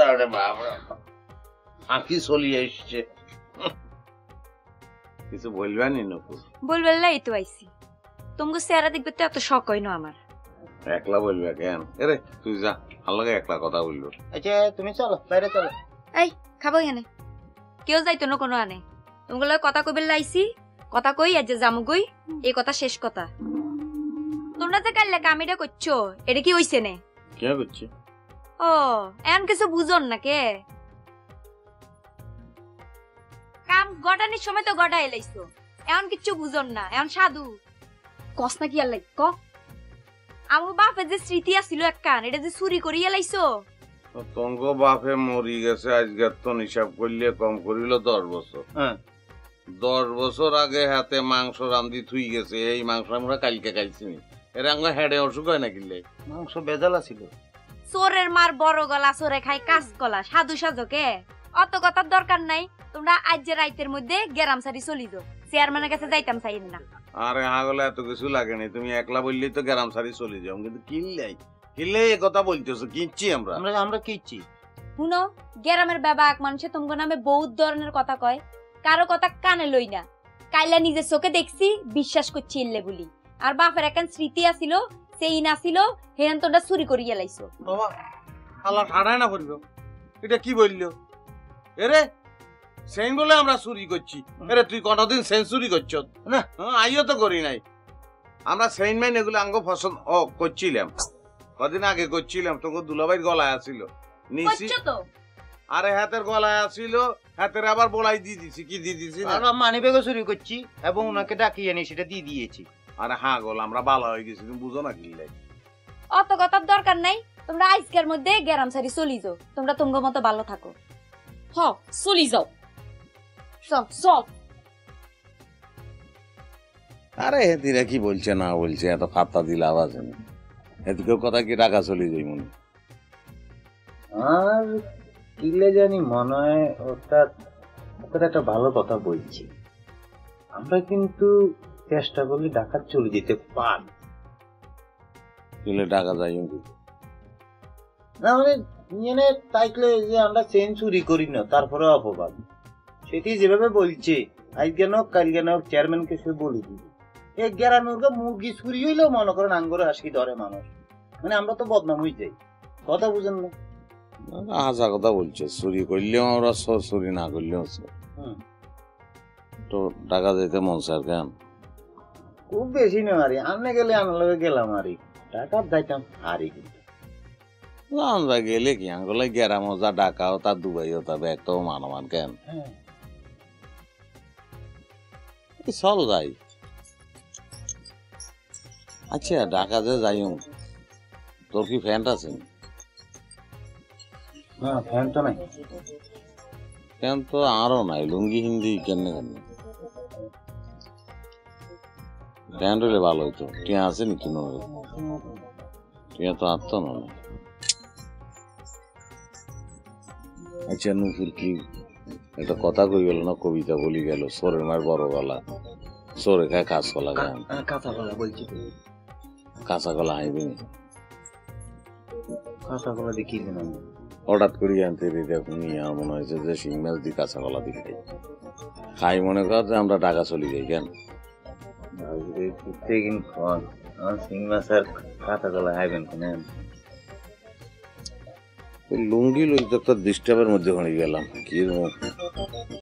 আরে বাবা আঁকি চলিয়ে এসছে কিছু বলবেনি নকুল বলবেলাই তো আইছি তোমাকে চেহারা দেখবে তো এত শখ হয় না আমার একলা বলবে কেন এরে তুই যা আল্লাহকে একলা কথা বললো আচ্ছা তুমি চলো বাইরে চলো এই খাবো এনে কেউ যাইতো না কোনো আনে তোমাগুলো কথা কইবে লাইছি কথা কই আজ জামু কই এই কথা শেষ কথা তোমরা যে কাল কামিটা করছো এটা কি হইছে নে কে করছে ও এমন কিছু বুঝন না কে কাম গটানির সময় তো গটা এলাইছো এমন কিছু বুঝন না এমন সাধু কস না কি আর লাগ ক আমার বাপের যে স্মৃতি আছিল এক কান এটা যে চুরি করিয়া লাইছো তঙ্গ বাপে মরি গেছে আজকে তো হিসাব করলে কম করিল 10 বছর 10 বছর আগে হাতে মাংস রান্ধি থুই গেছে এই মাংস আমরা কালকে খাইছি এর আঙ্গা হেডে অসুখ হয় না কিনলে মাংস বেজালা ছিল চোরের মার বড় গলা চোরে খাই কাজ কলা সাধু সাজকে অত কথার দরকার নাই তোমরা আজ যে রাইতের মধ্যে গেরাম সারি চলি যাও চেয়ারম্যানের কাছে যাইতাম চাই না আরে হাগলে এত কিছু লাগেনি তুমি একলা বললেই তো গেরাম সারি চলে যাও কিন্তু কিনলে এ কথা বলতেছো কিনছি আমরা কিচ্ছি শুনো গেরামের বাবা মানুষে তোমার নামে বহুত ধরনের কথা কয় কারো কথা কানে লই না কাইলা নিজের চোখে দেখছি বিশ্বাস করছি ইল্লে বলি আর বাপের একখান স্মৃতি আছিল সেই নাছিল হেরান তোমরা চুরি করিয়া লাইছো বাবা আল্লাহ ঠাড়ায় না পড়ব এটা কি বললো এরে সেন বলে আমরা চুরি করছি এরে তুই কোনদিন সেঞ্চুরি করছ না আইও তো করি নাই আমরা সেইন মাইন এগুলো আঙ্গ ফসল করছিলাম কদিন আগে করছিলাম তোকে দুলাভাইয়ের গলায় আসিল নিছি আরে হাতের গলায় আসিল হাতের আবার বলাই দিয়ে দিছি কি দিয়ে দিছি আমরা মানি ব্যাগও চুরি করছি এবং ওনাকে ডাকিয়ে এনে সেটা দিয়ে দিয়েছি আরে হ্যাঁ গল আমরা ভালো হয়ে গেছি তুমি বুঝো না কি অত কথার দরকার নাই তোমরা আজকের মধ্যে গেরাম সারি চলি যাও তোমরা তোমার মতো ভালো থাকো হ চলি যাও সব আরে হেতিরা কি বলছে না বলছে এত ফাত্তা দিলে আওয়াজ নেই এদিকেও কথা কি টাকা চলে যাই মনে আর কিলে জানি মনে হয় ওটা একটা ভালো কথা বলছি আমরা কিন্তু চেষ্টা করলে ডাকাত চলে যেতে পারি কিলে টাকা যাই না মানে নিয়ে তাইলে যে আমরা চেন চুরি করি না তারপরে অপবাদ সেটি যেভাবে বলছে আজকে হোক কালকে হোক চেয়ারম্যানকে সে বলে দিবে এই গ্রামের মুরগি চুরি হইলেও মনে করেন আঙ্গরে আসি ধরে মানুষ মানে আমরা তো বদনাম হয়ে যাই কথা বুঝেন না হাসা কথা বলছে চুরি করলেও আমরা চুরি না করলেও তো টাকা দিতে মন স্যার কেন খুব বেশি না আরে আনলে গেলে আনলে গেলাম আরে টাকা যাইতাম আরে কিন্তু আমরা গেলে কি আঙ্গলে গেরাম যা ডাকাও তা দুবাইও তা ব্যাগটাও মানমান কেন চল যাই আচ্ছা ঢাকা যে যাই তোর কি ফ্যান্ট আছে না ফ্যান তো নাই ফ্যান তো আরো নাই লুঙ্গি হিন্দি কেমনে ফ্যান হলে ভালো হইতো টিয়া আছে নাকি টিয়া তো আর তো নয় আচ্ছা নুপুর কি একটা কথা কই গেল না কবিতা বলি গেল সোরের মার বড় গলা সোরে খায় কাঁচ কলা গান কাঁচা কলা বলছি কাঁচা কলা আইবি কাঁচা কলা দিয়ে কি দিন হঠাৎ করে আনতে নিয়ে আমার মনে হয়েছে যে শিং মাছ দিয়ে কাঁচা কলা দিয়ে খাই খাই মনে কর যে আমরা টাকা চলে যাই কেন শিং মাছ আর কাঁচা কলা খাইবেন কেন লুঙ্গি লই তো একটা ডিস্টার্বের মধ্যে গেলাম কি